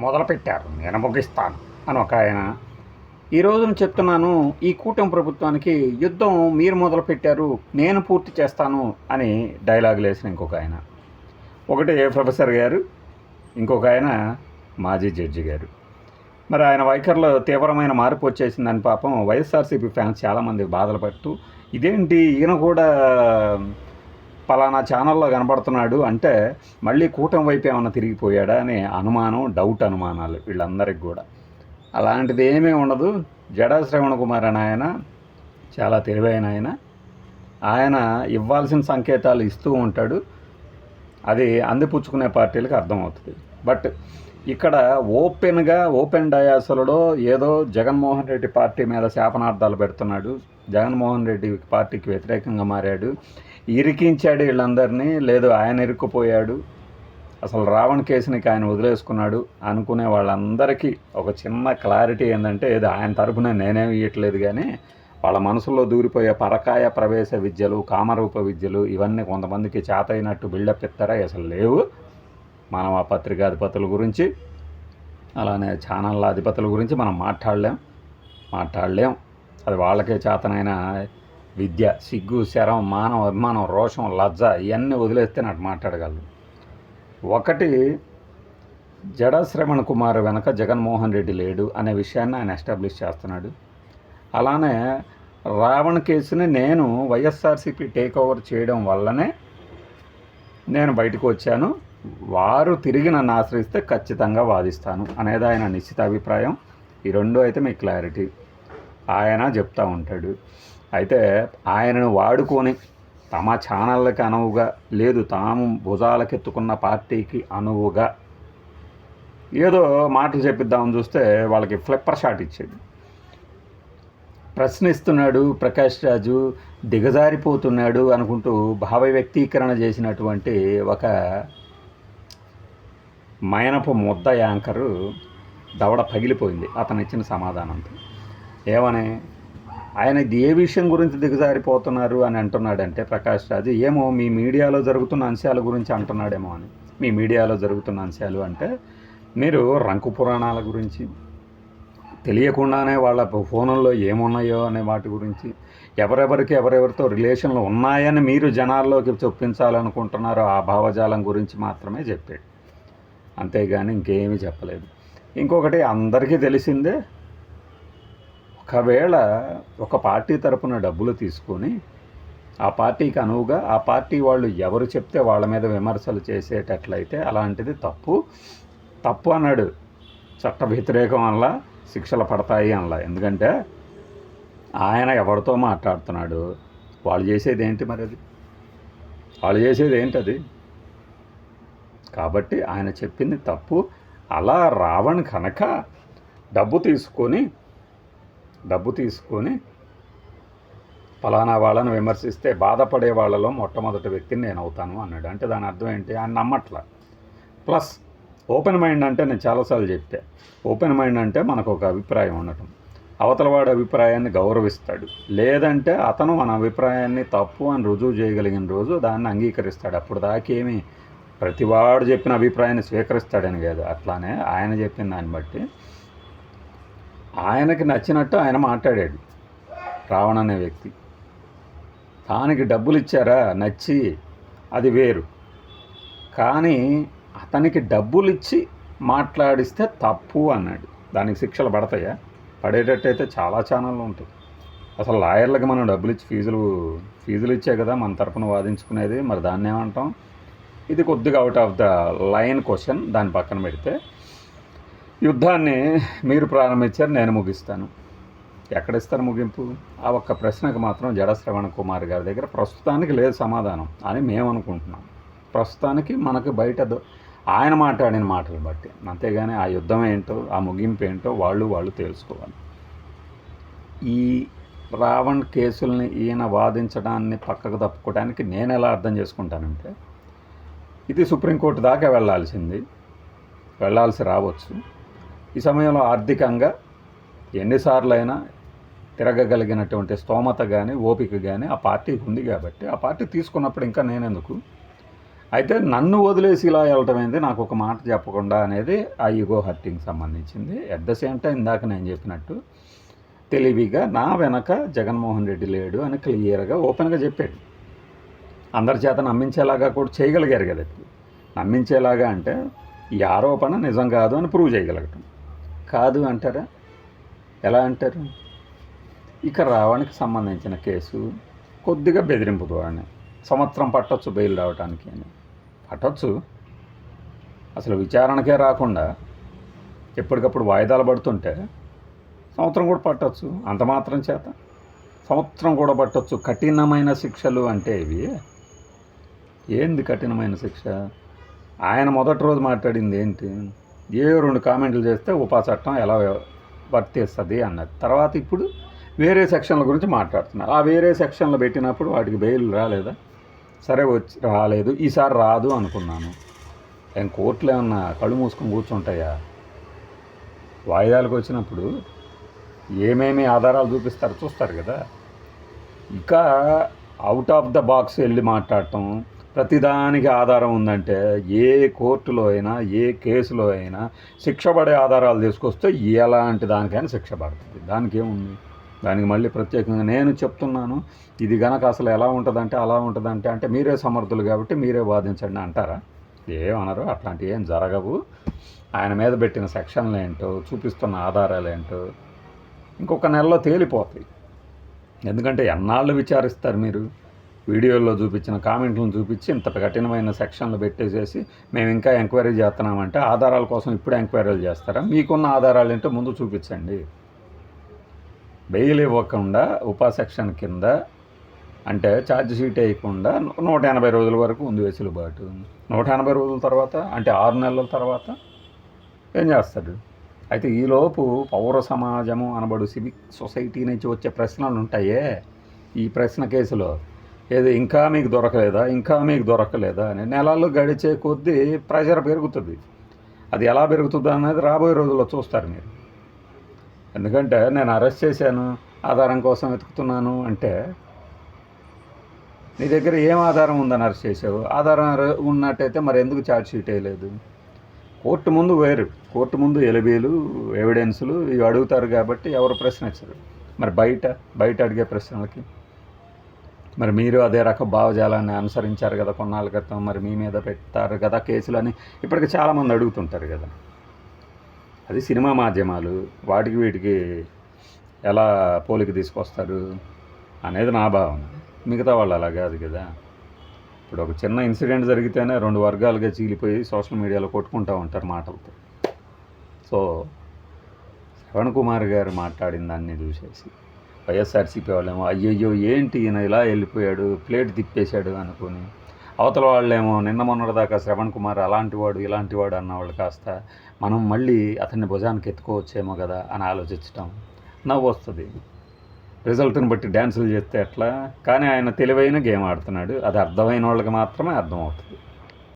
మొదలుపెట్టారు, నేను ముగిస్తాను అని ఒక ఆయన. ఈ రోజున చెప్తున్నాను, ఈ కూటమి ప్రభుత్వానికి యుద్ధం మీరు మొదలుపెట్టారు, నేను పూర్తి చేస్తాను అని డైలాగులు వేసిన ఇంకొక ఆయన. ఒకటి ప్రొఫెసర్ గారు, ఇంకొక ఆయన మాజీ జడ్జి గారు. మరి ఆయన వైఖరిలో తీవ్రమైన మార్పు వచ్చేసిందని పాపం వైఎస్ఆర్సీపీ ఫ్యాన్స్ చాలామంది బాధలు పడుతూ, ఇదేంటి ఈయన కూడా పలానా ఛానల్లో కనబడుతున్నాడు అంటే మళ్ళీ కూటమి వైపు ఏమైనా తిరిగిపోయాడా అనే అనుమానం, డౌట్ అనుమానాలు వీళ్ళందరికీ కూడా. అలాంటిది ఏమీ ఉండదు. జడా శ్రవణ్ కుమార్ అని ఆయన చాలా తెలివైన ఆయన ఇవ్వాల్సిన సంకేతాలు ఇస్తూ ఉంటాడు. అది అందిపుచ్చుకునే పార్టీలకు అర్థమవుతుంది. బట్ ఇక్కడ ఓపెన్ డయాసులలో ఏదో జగన్మోహన్ రెడ్డి పార్టీ మీద శాపనార్థాలు పెడుతున్నాడు, జగన్మోహన్ రెడ్డి పార్టీకి వ్యతిరేకంగా మారాడు, ఇరికించాడు వీళ్ళందరినీ, లేదు ఆయన ఇరుక్కుపోయాడు, అసలు రావణ్ కేసునికి ఆయన వదిలేసుకున్నాడు అనుకునే వాళ్ళందరికీ ఒక చిన్న క్లారిటీ ఏంటంటే, ఇది ఆయన తరఫున నేనేమి ఇవ్వట్లేదు, కానీ వాళ్ళ మనసులో దూరిపోయే పరకాయ ప్రవేశ విద్యలు, కామరూప విద్యలు ఇవన్నీ కొంతమందికి చేతైనట్టు బిల్డప్ ఇస్తారా అసలు లేవు. మనం ఆ పత్రికాధిపతుల గురించి, అలానే ఛానళ్ళ అధిపతుల గురించి మనం మాట్లాడలేం. అది వాళ్ళకే చేతనైన విద్య. సిగ్గు, శరం, మానవ అభిమానం, రోషం, లజ్జ ఇవన్నీ వదిలేస్తే నాకు మాట్లాడగలరు. ఒకటి, జడా శ్రవణ్ కుమార్ వెనక జగన్మోహన్ రెడ్డి లేడు అనే విషయాన్ని ఆయన ఎస్టాబ్లిష్ చేస్తున్నాడు. అలానే రావణ్ కేసుని నేను వైఎస్ఆర్సీపీ టేక్ ఓవర్ చేయడం వల్లనే నేను బయటకు వచ్చాను, వారు తిరిగి నన్ను ఆశ్రయిస్తే ఖచ్చితంగా వాదిస్తాను అనేది ఆయన నిశ్చిత అభిప్రాయం. ఈ రెండు అయితే మీకు క్లారిటీ. ఆయన చెప్తూ ఉంటాడు. అయితే ఆయనను వాడుకొని తమ ఛానళ్ళకి అనువుగా, లేదు తాము భుజాలకెత్తుకున్న పార్టీకి అనువుగా ఏదో మాటలు చెప్పిద్దామని చూస్తే వాళ్ళకి ఫ్లిప్పర్ షాట్ ఇచ్చేది. ప్రశ్నిస్తున్నాడు ప్రకాష్ రాజు, దిగజారిపోతున్నాడు అనుకుంటూ భావ వ్యక్తీకరణ చేసినటువంటి ఒక మైనపు ముద్ద యాంకరు దవడ పగిలిపోయింది అతను ఇచ్చిన సమాధానంతో. ఏమని, ఆయన ఏ విషయం గురించి దిగజారిపోతున్నారు అని అంటున్నాడంటే ప్రకాష్ రాజు, ఏమో మీ మీడియాలో జరుగుతున్న అంశాల గురించి అంటున్నాడేమో అని. మీ మీడియాలో జరుగుతున్న అంశాలు అంటే మీరు రంకు పురాణాల గురించి, తెలియకుండానే వాళ్ళ ఫోన్లలో ఏమున్నాయో అనే వాటి గురించి, ఎవరెవరితో రిలేషన్లు ఉన్నాయని మీరు జనాల్లోకి చొప్పించాలనుకుంటున్నారో ఆ భావజాలం గురించి మాత్రమే చెప్పాడు, అంతేగాని ఇంకేమీ చెప్పలేదు. ఇంకొకటి అందరికీ తెలిసిందే, ఒకవేళ ఒక పార్టీ తరపున డబ్బులు తీసుకొని ఆ పార్టీకి అనువుగా ఆ పార్టీ వాళ్ళు ఎవరు చెప్తే వాళ్ళ మీద విమర్శలు చేసేటట్లయితే అలాంటిది తప్పు అన్నాడు. చట్ట వ్యతిరేకం వల్ల శిక్షలు పడతాయి అనలా. ఎందుకంటే ఆయన ఎవరితో మాట్లాడుతున్నాడు, వాళ్ళు చేసేది ఏంటి మరి, వాళ్ళు చేసేది ఏంటది. కాబట్టి ఆయన చెప్పింది తప్పు. అలా రావణ్ కనుక డబ్బు తీసుకొని ఫలానా వాళ్ళని విమర్శిస్తే బాధపడే వాళ్ళలో మొట్టమొదటి వ్యక్తిని నేను అవుతాను అన్నాడు. అంటే దాని అర్థం ఏంటి, ఆయన నమ్మట్ల. ప్లస్ ఓపెన్ మైండ్ అంటే నేను చాలాసార్లు చెప్పా, ఓపెన్ మైండ్ అంటే మనకు ఒక అభిప్రాయం ఉండటం, అవతలవాడి అభిప్రాయాన్ని గౌరవిస్తాడు, లేదంటే అతను మన అభిప్రాయాన్ని తప్పు అని రుజువు చేయగలిగిన రోజు దాన్ని అంగీకరిస్తాడు. అప్పుడు దాకేమి ప్రతివాడు చెప్పిన అభిప్రాయాన్ని స్వీకరిస్తాడని కాదు. అట్లానే ఆయన చెప్పిన దాన్ని బట్టి ఆయనకి నచ్చినట్టు ఆయన మాట్లాడాడు. రావణ్ అనే వ్యక్తి దానికి డబ్బులు ఇచ్చారా, నచ్చి, అది వేరు. కానీ అతనికి డబ్బులు ఇచ్చి మాట్లాడిస్తే తప్పు అన్నాడు. దానికి శిక్షలు పడతాయా? పడేటట్టయితే చాలా ఛానళ్ళు ఉంటాయి. అసలు లాయర్లకు మనం డబ్బులు ఇచ్చి ఫీజులు ఇచ్చే కదా మన తరపున వాదించుకునేది. మరి దాన్ని ఏమంటాం? ఇది కొద్దిగా out of the line question. దాని పక్కన పెడితే, యుద్ధాన్ని మీరు ప్రారంభించారు, నేను ముగిస్తాను. ఎక్కడిస్తారు ముగింపు? ఆ ఒక్క ప్రశ్నకు మాత్రం జడా శ్రవణ్ కుమార్ గారి దగ్గర ప్రస్తుతానికి లేదు సమాధానం అని మేము అనుకుంటున్నాం. ప్రస్తుతానికి మనకు బయట ఆయన మాట్లాడిన మాటలు బట్టి, అంతేగాని ఆ యుద్ధం ఏంటో, ఆ ముగింపు ఏంటో వాళ్ళు తెలుసుకోవాలి. ఈ రావణ్ కేసుల్ని ఈయన వాదించడాన్ని పక్కకు తప్పుకోవడానికి నేను ఎలా అర్థం చేసుకుంటానంటే, ఇది సుప్రీంకోర్టు దాకా వెళ్ళాల్సి రావచ్చు. ఈ సమయంలో ఆర్థికంగా ఎన్నిసార్లైనా తిరగగలిగినటువంటి స్తోమత కానీ ఓపిక కానీ ఆ పార్టీకి ఉంది. కాబట్టి ఆ పార్టీ తీసుకున్నప్పుడు ఇంకా నేనెందుకు, అయితే నన్ను వదిలేసి ఇలా వెళ్ళటం ఏంది, నాకు ఒక మాట చెప్పకుండా అనేది ఆ ఈగో హర్టింగ్ సంబంధించింది. అట్ ద సేమ్ టైం ఇందాక నేను చెప్పినట్టు తెలివిగా నా వెనక జగన్మోహన్ రెడ్డి లేడు అని క్లియర్గా ఓపెన్గా చెప్పాడు. అందరి చేత నమ్మించేలాగా కూడా చేయగలిగారు కదా. నమ్మించేలాగా అంటే ఈ ఆరోపణ నిజం కాదు అని ప్రూవ్ చేయగలగటం. కాదు అంటారా? ఎలా అంటారు? ఇక రావణ్కి సంబంధించిన కేసు కొద్దిగా బెదిరింపు ధోరణి. సంవత్సరం పట్టొచ్చు బెయిల్ రావడానికి అని. పట్టొచ్చు, అసలు విచారణకే రాకుండా ఎప్పటికప్పుడు వాయిదాలు పడుతుంటే సంవత్సరం కూడా పట్టొచ్చు. అంత మాత్రం చేత సంవత్సరం కూడా పట్టొచ్చు. కఠినమైన శిక్షలు అంటే ఇవి ఏంది కఠినమైన శిక్ష? ఆయన మొదటి రోజు మాట్లాడింది ఏంటి? 2 కామెంట్లు చేస్తే ఉపా చట్టం ఎలా వర్తిస్తుంది అన్నది. తర్వాత ఇప్పుడు వేరే సెక్షన్ల గురించి మాట్లాడుతున్నారు. ఆ వేరే సెక్షన్లు పెట్టినప్పుడు వాటికి బెయిల్ రాలేదా? సరే వచ్చి రాలేదు, ఈసారి రాదు అనుకున్నాను. ఏం కోర్టులు ఏమన్నా కళ్ళు మూసుకొని కూర్చుంటాయా? వాయిదాలకు వచ్చినప్పుడు ఏమేమి ఆధారాలు చూపిస్తారో చూస్తారు కదా. ఇక అవుట్ ఆఫ్ ద బాక్స్ వెళ్ళి మాట్లాడటం, ప్రతిదానికి ఆధారం ఉందంటే ఏ కోర్టులో అయినా ఏ కేసులో అయినా శిక్ష పడే ఆధారాలు తీసుకొస్తే ఎలాంటి దానికైనా శిక్ష పడుతుంది. దానికి ఏముంది? దానికి మళ్ళీ ప్రత్యేకంగా నేను చెప్తున్నాను ఇది గనక అసలు ఎలా ఉంటుందంటే అలా ఉంటుందంటే అంటే మీరే సమర్థులు కాబట్టి మీరే వాదించండి అంటారా? ఏమనరు. అట్లాంటివి ఏం జరగవు. ఆయన మీద పెట్టిన సెక్షన్లు ఏంటో, చూపిస్తున్న ఆధారాలు ఏంటో ఇంకొక నెలలో తేలిపోతాయి. ఎందుకంటే ఎన్నాళ్ళు విచారిస్తారు మీరు? వీడియోల్లో చూపించిన కామెంట్లను చూపించి ఇంత కఠినమైన సెక్షన్లు పెట్టేసేసి మేము ఇంకా ఎంక్వైరీ చేస్తున్నామంటే ఆధారాల కోసం ఇప్పుడు ఎంక్వైరీలు చేస్తారా? మీకున్న ఆధారాలు ఏంటో ముందు చూపించండి. బెయిల్ ఇవ్వకుండా ఉపా సెక్షన్ కింద అంటే ఛార్జ్ షీట్ వేయకుండా 180 రోజుల వరకు ఉంది వెసులుబాటు. 180 రోజుల తర్వాత అంటే 6 నెలల తర్వాత ఏం చేస్తాడు? అయితే ఈలోపు పౌర సమాజము అనబడు సివిక్ సొసైటీ నుంచి వచ్చే ప్రశ్నలు ఉంటాయే ఈ ప్రశ్న కేసులో, ఏదో ఇంకా మీకు దొరకలేదా, ఇంకా మీకు దొరకలేదా అని నెలలు గడిచే కొద్దీ ప్రెషర్ పెరుగుతుంది. అది ఎలా పెరుగుతుందో అనేది రాబోయే రోజుల్లో చూస్తారు మీరు. ఎందుకంటే నేను అరెస్ట్ చేశాను, ఆధారం కోసం వెతుకుతున్నాను అంటే నీ దగ్గర ఏం ఆధారం ఉందని అరెస్ట్ చేసావు? ఆధారం ఉన్నట్టయితే మరి ఎందుకు ఛార్జ్ షీట్ వేయలేదు? కోర్టు ముందు వేరు, కోర్టు ముందు ఎలిబీలు ఎవిడెన్సులు ఇవి అడుగుతారు కాబట్టి ఎవరు ప్రశ్న ఇచ్చారు. మరి బయట అడిగే ప్రశ్నలకి మరి మీరు అదే రకం భావజాలాన్ని అనుసరించారు కదా కొన్నాళ్ళ క్రితం, మరి మీ మీద పెట్టారు కదా కేసులని ఇప్పటికి చాలామంది అడుగుతుంటారు కదా. అది సినిమా మాధ్యమాలు వాటికి వీటికి ఎలా పోలిక తీసుకొస్తారు అనేది నా భావన. మిగతా వాళ్ళు అలా కాదు కదా. ఇప్పుడు ఒక చిన్న ఇన్సిడెంట్ జరిగితేనే 2 వర్గాలుగా చీలిపోయి సోషల్ మీడియాలో కొట్టుకుంటూ ఉంటారు మాటలతో. సో శ్రవణ్ కుమార్ గారు మాట్లాడిన దాన్ని చూసేసి వైఎస్ఆర్సీపీ వాళ్ళేమో అయ్యయ్యో ఏంటి ఈయన ఇలా వెళ్ళిపోయాడు, ప్లేట్ తిప్పేశాడు అనుకుని, అవతల వాళ్ళేమో నిన్న మొన్నటిదాకా శ్రవణ్ కుమార్ అలాంటివాడు ఇలాంటివాడు అన్నవాళ్ళు కాస్త మనం మళ్ళీ అతన్ని భుజానికి ఎత్తుకోవచ్చేమో కదా అని ఆలోచించటం నవ్వు వస్తుంది. రిజల్ట్ని బట్టి డ్యాన్సులు చేస్తే ఎట్లా? కానీ ఆయన తెలివైన గేమ్ ఆడుతున్నాడు. అది అర్థమైన వాళ్ళకి మాత్రమే అర్థమవుతుంది.